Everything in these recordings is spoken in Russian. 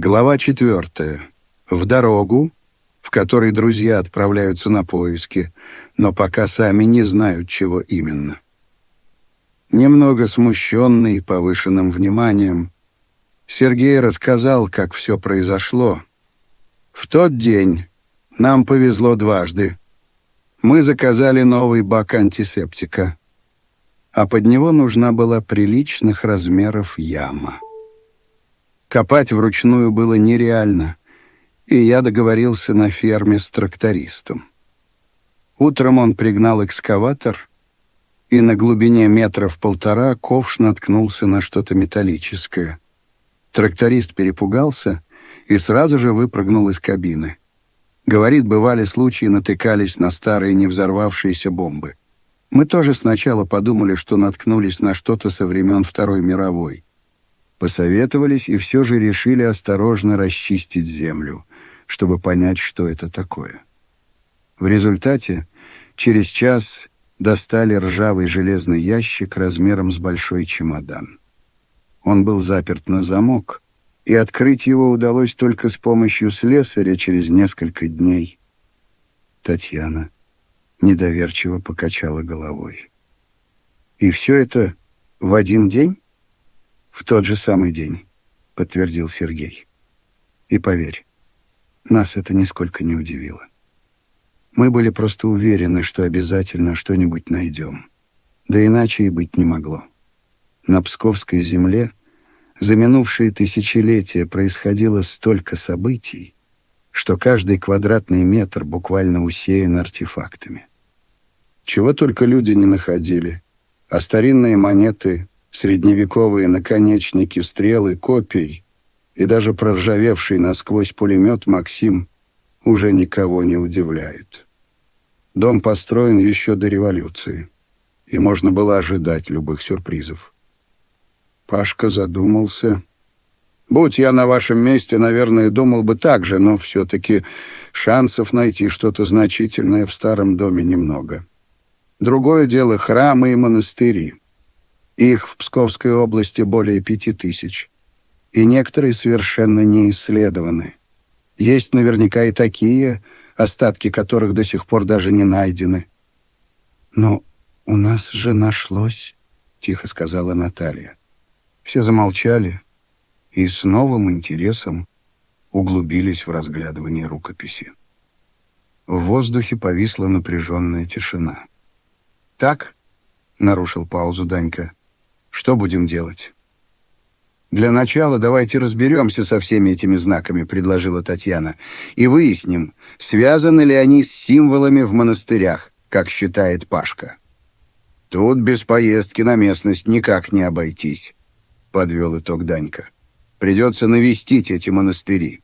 Глава 4. В дорогу, в которой друзья отправляются на поиски, но пока сами не знают, чего именно. Немного смущенный повышенным вниманием, Сергей рассказал, как все произошло. В тот день нам повезло дважды. Мы заказали новый бак антисептика, а под него нужна была приличных размеров яма. Копать вручную было нереально, и я договорился на ферме с трактористом. Утром он пригнал экскаватор, и на глубине 1,5 метра ковш наткнулся на что-то металлическое. Тракторист перепугался и сразу же выпрыгнул из кабины. Говорит, бывали случаи, натыкались на старые невзорвавшиеся бомбы. Мы тоже сначала подумали, что наткнулись на что-то со времен Второй мировой. Посоветовались и все же решили осторожно расчистить землю, чтобы понять, что это такое. В результате через час достали ржавый железный ящик размером с большой чемодан. Он был заперт на замок, и открыть его удалось только с помощью слесаря через несколько дней. Татьяна недоверчиво покачала головой. «И все это в один день?» «В тот же самый день», — подтвердил Сергей. «И поверь, нас это нисколько не удивило. Мы были просто уверены, что обязательно что-нибудь найдем. Да иначе и быть не могло. На Псковской земле за минувшие тысячелетия происходило столько событий, что каждый квадратный метр буквально усеян артефактами. Чего только люди не находили, а старинные монеты, средневековые наконечники стрел и копий и даже проржавевший насквозь пулемет «Максим» уже никого не удивляет. Дом построен еще до революции, и можно было ожидать любых сюрпризов. Пашка задумался. «Будь я на вашем месте, наверное, думал бы так же, но все-таки шансов найти что-то значительное в старом доме немного. Другое дело — храмы и монастыри. Их в Псковской области более 5000, и некоторые совершенно не исследованы. Есть наверняка и такие, остатки которых до сих пор даже не найдены». «Но у нас же нашлось», — тихо сказала Наталья. Все замолчали и с новым интересом углубились в разглядывание рукописи. В воздухе повисла напряженная тишина. «Так?» — нарушил паузу Данька. «Что будем делать?» «Для начала давайте разберемся со всеми этими знаками», — предложила Татьяна, «и выясним, связаны ли они с символами в монастырях, как считает Пашка». «Тут без поездки на местность никак не обойтись», — подвел итог Данька. «Придется навестить эти монастыри».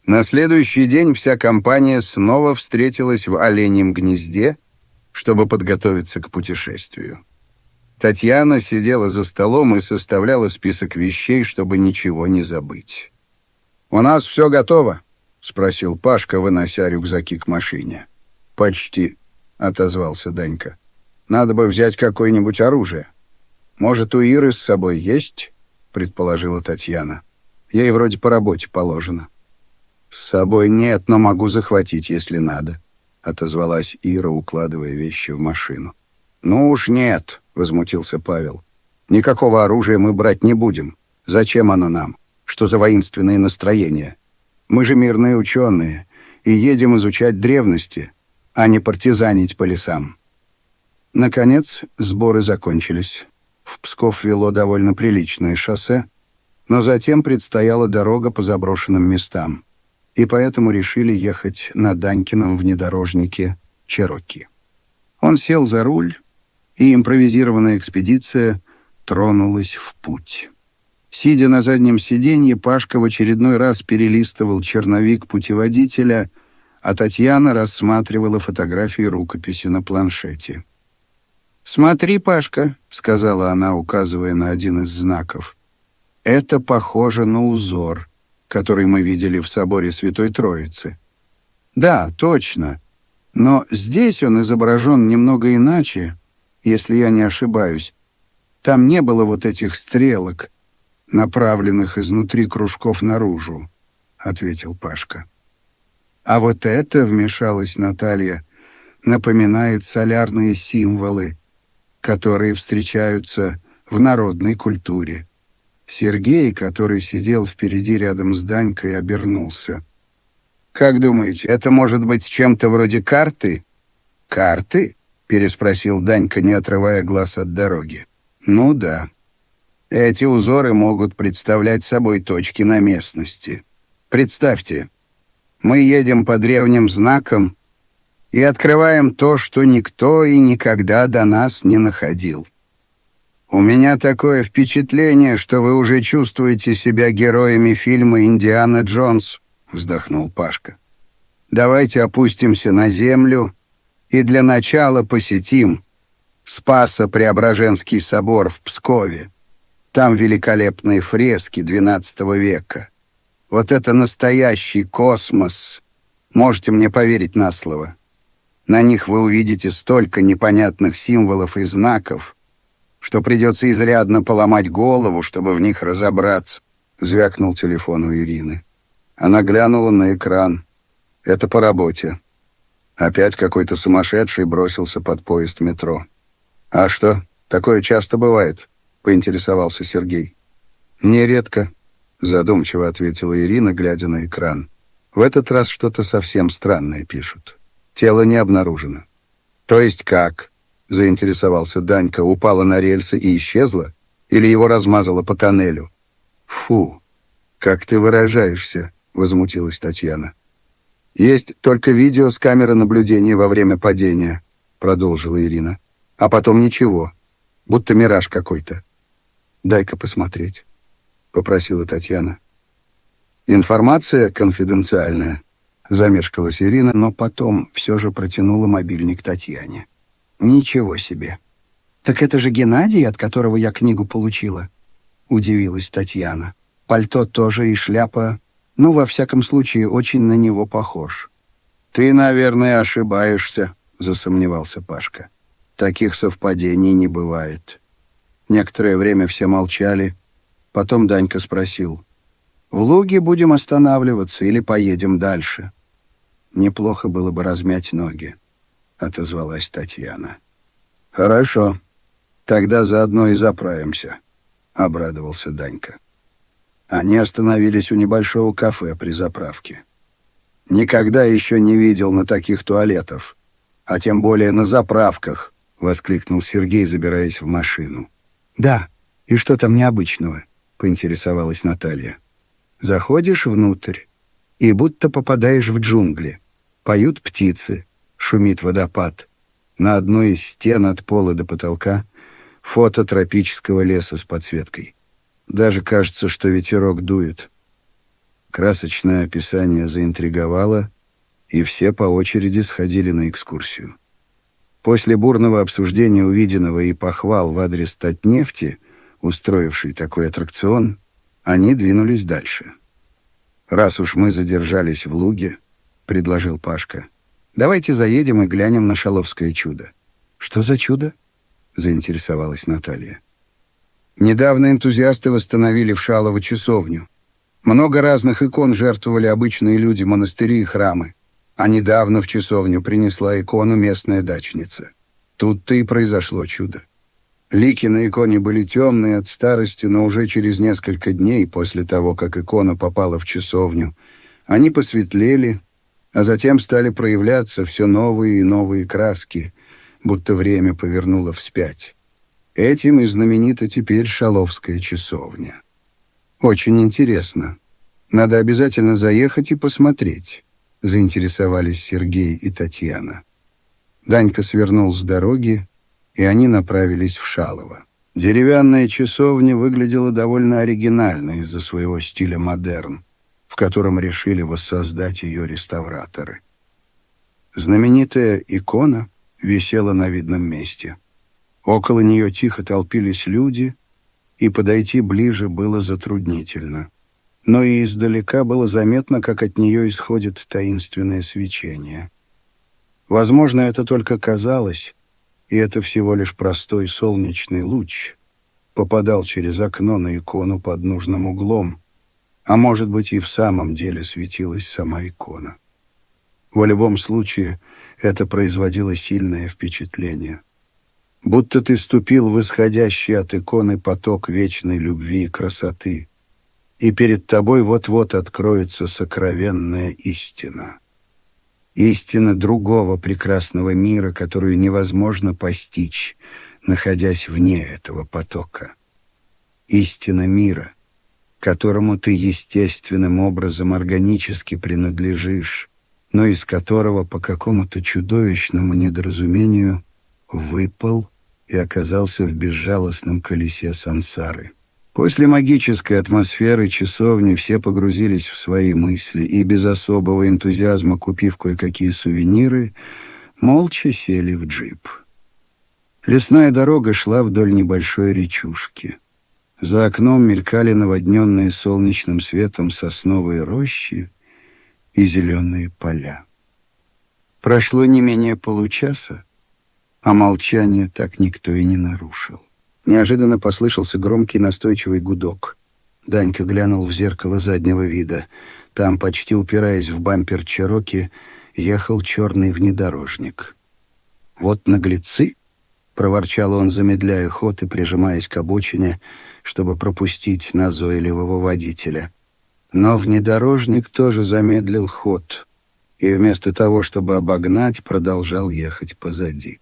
На следующий день вся компания снова встретилась в Оленьем гнезде, чтобы подготовиться к путешествию. Татьяна сидела за столом и составляла список вещей, чтобы ничего не забыть. «У нас все готово?» — спросил Пашка, вынося рюкзаки к машине. «Почти», — отозвался Данька. «Надо бы взять какое-нибудь оружие. Может, у Иры с собой есть?» — предположила Татьяна. «Ей вроде по работе положено». «С собой нет, но могу захватить, если надо», — отозвалась Ира, укладывая вещи в машину. «Ну уж нет», — возмутился Павел. «Никакого оружия мы брать не будем. Зачем оно нам? Что за воинственные настроения? Мы же мирные ученые и едем изучать древности, а не партизанить по лесам». Наконец, сборы закончились. В Псков вело довольно приличное шоссе, но затем предстояла дорога по заброшенным местам, и поэтому решили ехать на Данькином внедорожнике «Чероки». Он сел за руль, и импровизированная экспедиция тронулась в путь. Сидя на заднем сиденье, Пашка в очередной раз перелистывал черновик путеводителя, а Татьяна рассматривала фотографии рукописи на планшете. «Смотри, Пашка», — сказала она, указывая на один из знаков. «Это похоже на узор, который мы видели в соборе Святой Троицы». «Да, точно. Но здесь он изображен немного иначе, если я не ошибаюсь. Там не было вот этих стрелок, направленных изнутри кружков наружу. — ответил Пашка. «А вот это, — вмешалась Наталья, — напоминает солярные символы, которые встречаются в народной культуре». Сергей, который сидел впереди рядом с Данькой, обернулся. «Как думаете, это может быть чем-то вроде карты?» «Карты?» — переспросил Данька, не отрывая глаз от дороги. «Ну да. Эти узоры могут представлять собой точки на местности. Представьте, мы едем по древним знакам и открываем то, что никто и никогда до нас не находил. У меня такое впечатление, что вы уже чувствуете себя героями фильма «Индиана Джонс», — вздохнул Пашка. «Давайте опустимся на землю и для начала посетим Спасо-Преображенский собор в Пскове. Там великолепные фрески XII века. Вот это настоящий космос. Можете мне поверить на слово. На них вы увидите столько непонятных символов и знаков, что придется изрядно поломать голову, чтобы в них разобраться». Звякнул телефон у Ирины. Она глянула на экран. «Это по работе». Опять какой-то сумасшедший бросился под поезд метро. «А что, такое часто бывает?» — поинтересовался Сергей. «Нередко», — задумчиво ответила Ирина, глядя на экран. «В этот раз что-то совсем странное пишут. Тело не обнаружено». «То есть как?» — заинтересовался Данька. «Упала на рельсы и исчезла? Или его размазало по тоннелю?» «Фу, как ты выражаешься», — возмутилась Татьяна. «Есть только видео с камеры наблюдения во время падения», — продолжила Ирина. «А потом ничего, будто мираж какой-то». «Дай-ка посмотреть», — попросила Татьяна. «Информация конфиденциальная», — замешкалась Ирина, но потом все же протянула мобильник Татьяне. «Ничего себе! Так это же Геннадий, от которого я книгу получила?» — удивилась Татьяна. «Пальто тоже и шляпа, ну, во всяком случае, очень на него похож». «Ты, наверное, ошибаешься», — засомневался Пашка. «Таких совпадений не бывает». Некоторое время все молчали. Потом Данька спросил: «В Луге будем останавливаться или поедем дальше?» «Неплохо было бы размять ноги», — отозвалась Татьяна. «Хорошо, тогда заодно и заправимся», — обрадовался Данька. Они остановились у небольшого кафе при заправке. «Никогда еще не видел на таких туалетов, а тем более на заправках», — воскликнул Сергей, забираясь в машину. «Да, и что там необычного?» — поинтересовалась Наталья. «Заходишь внутрь и будто попадаешь в джунгли. Поют птицы, шумит водопад. На одной из стен от пола до потолка фото тропического леса с подсветкой. Даже кажется, что ветерок дует». Красочное описание заинтриговало, и все по очереди сходили на экскурсию. После бурного обсуждения увиденного и похвал в адрес Татнефти, устроившей такой аттракцион, они двинулись дальше. «Раз уж мы задержались в Луге, — предложил Пашка, — давайте заедем и глянем на Шаловское чудо». «Что за чудо?» — заинтересовалась Наталья. «Недавно энтузиасты восстановили в Шалово часовню. Много разных икон жертвовали обычные люди, монастыри и храмы. А недавно в часовню принесла икону местная дачница. Тут-то и произошло чудо. Лики на иконе были темные от старости, но уже через несколько дней после того, как икона попала в часовню, они посветлели, а затем стали проявляться все новые и новые краски, будто время повернуло вспять. Этим и знаменита теперь Шаловская часовня. Очень интересно. Надо обязательно заехать и посмотреть», — заинтересовались Сергей и Татьяна. Данька свернул с дороги, и они направились в Шалово. Деревянная часовня выглядела довольно оригинально из-за своего стиля модерн, в котором решили воссоздать ее реставраторы. Знаменитая икона висела на видном месте. Около нее тихо толпились люди, и подойти ближе было затруднительно. Но и издалека было заметно, как от нее исходит таинственное свечение. Возможно, это только казалось, и это всего лишь простой солнечный луч попадал через окно на икону под нужным углом, А может быть, и в самом деле светилась сама икона. В любом случае, это производило сильное впечатление. Будто ты ступил в исходящий от иконы поток вечной любви и красоты, и перед тобой вот-вот откроется сокровенная истина. Истина другого прекрасного мира, которую невозможно постичь, находясь вне этого потока. Истина мира, которому ты естественным образом органически принадлежишь, но из которого по какому-то чудовищному недоразумению выпал и оказался в безжалостном колесе сансары. После магической атмосферы часовни все погрузились в свои мысли и, без особого энтузиазма купив кое-какие сувениры, молча сели в джип. Лесная дорога шла вдоль небольшой речушки. За окном мелькали наводненные солнечным светом сосновые рощи и зеленые поля. Прошло не менее получаса, а молчание так никто и не нарушил. Неожиданно послышался громкий настойчивый гудок. Данька глянул в зеркало заднего вида. Там, почти упираясь в бампер Чероки, ехал черный внедорожник. «Вот наглецы!» — проворчал он, замедляя ход и прижимаясь к обочине, чтобы пропустить назойливого водителя. Но внедорожник тоже замедлил ход и вместо того, чтобы обогнать, продолжал ехать позади.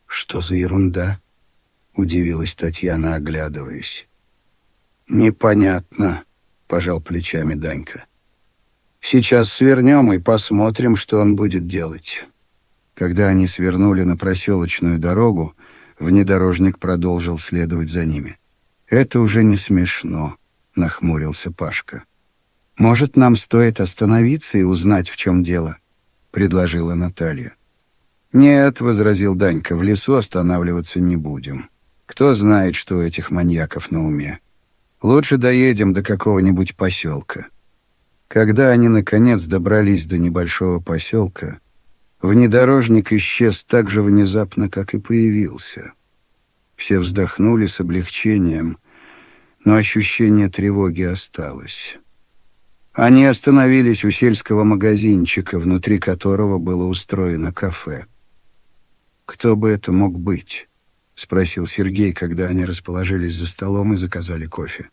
«Что за ерунда?» — удивилась Татьяна, оглядываясь. «Непонятно», — пожал плечами Данька. «Сейчас свернем и посмотрим, что он будет делать». Когда они свернули на проселочную дорогу, внедорожник продолжил следовать за ними. «Это уже не смешно», — нахмурился Пашка. «Может, нам стоит остановиться и узнать, в чем дело?» — предложила Наталья. «Нет», — возразил Данька, — «в лесу останавливаться не будем. Кто знает, что у этих маньяков на уме. Лучше доедем до какого-нибудь поселка». Когда они, наконец, добрались до небольшого поселка, внедорожник исчез так же внезапно, как и появился. Все вздохнули с облегчением, но ощущение тревоги осталось. Они остановились у сельского магазинчика, внутри которого было устроено кафе. «Кто бы это мог быть?» — спросил Сергей, когда они расположились за столом и заказали кофе.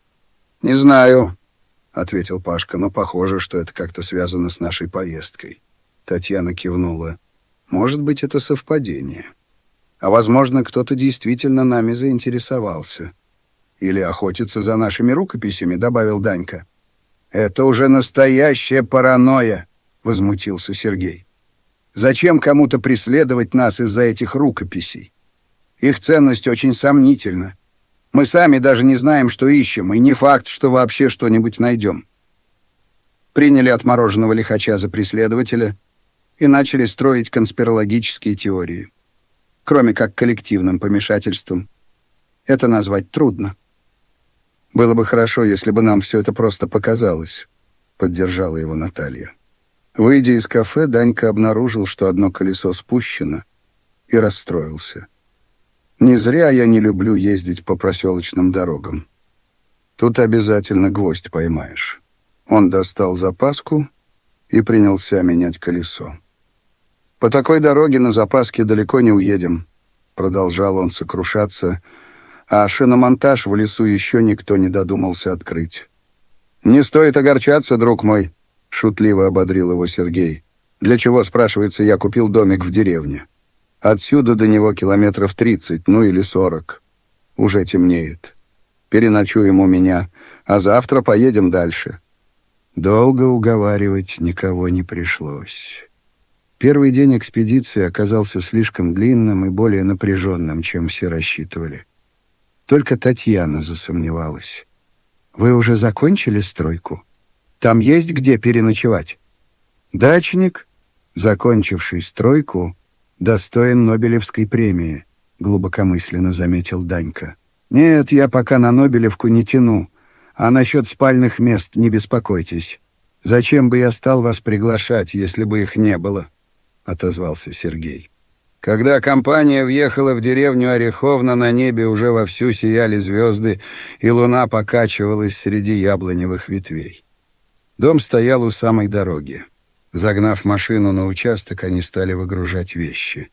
«Не знаю», — ответил Пашка, — «но похоже, что это как-то связано с нашей поездкой». Татьяна кивнула. «Может быть, это совпадение. А, возможно, кто-то действительно нами заинтересовался. Или охотится за нашими рукописями», — добавил Данька. «Это уже настоящая паранойя», — возмутился Сергей. «Зачем кому-то преследовать нас из-за этих рукописей? Их ценность очень сомнительна. Мы сами даже не знаем, что ищем, и не факт, что вообще что-нибудь найдем». Приняли отмороженного лихача за преследователя и начали строить конспирологические теории. Кроме как коллективным помешательством. Это назвать трудно. «Было бы хорошо, если бы нам все это просто показалось», — поддержала его Наталья. Выйдя из кафе, Данька обнаружил, что одно колесо спущено, и расстроился. «Не зря я не люблю ездить по проселочным дорогам. Тут обязательно гвоздь поймаешь». Он достал запаску и принялся менять колесо. «По такой дороге на запаске далеко не уедем», — продолжал он сокрушаться, а шиномонтаж в лесу еще никто не додумался открыть. «Не стоит огорчаться, друг мой», — шутливо ободрил его Сергей. «Для чего, спрашивается, я купил домик в деревне? Отсюда до него километров 30, ну или 40. Уже темнеет. Переночуем у меня, а завтра поедем дальше». Долго уговаривать никого не пришлось. Первый день экспедиции оказался слишком длинным и более напряженным, чем все рассчитывали. Только Татьяна засомневалась. «Вы уже закончили стройку? Там есть где переночевать?» «Дачник, закончивший стройку, достоин Нобелевской премии», — глубокомысленно заметил Данька. «Нет, я пока на Нобелевку не тяну, а насчет спальных мест не беспокойтесь. Зачем бы я стал вас приглашать, если бы их не было?» — отозвался Сергей. Когда компания въехала в деревню Ореховна, на небе уже вовсю сияли звезды, и луна покачивалась среди яблоневых ветвей. Дом стоял у самой дороги. Загнав машину на участок, они стали выгружать вещи.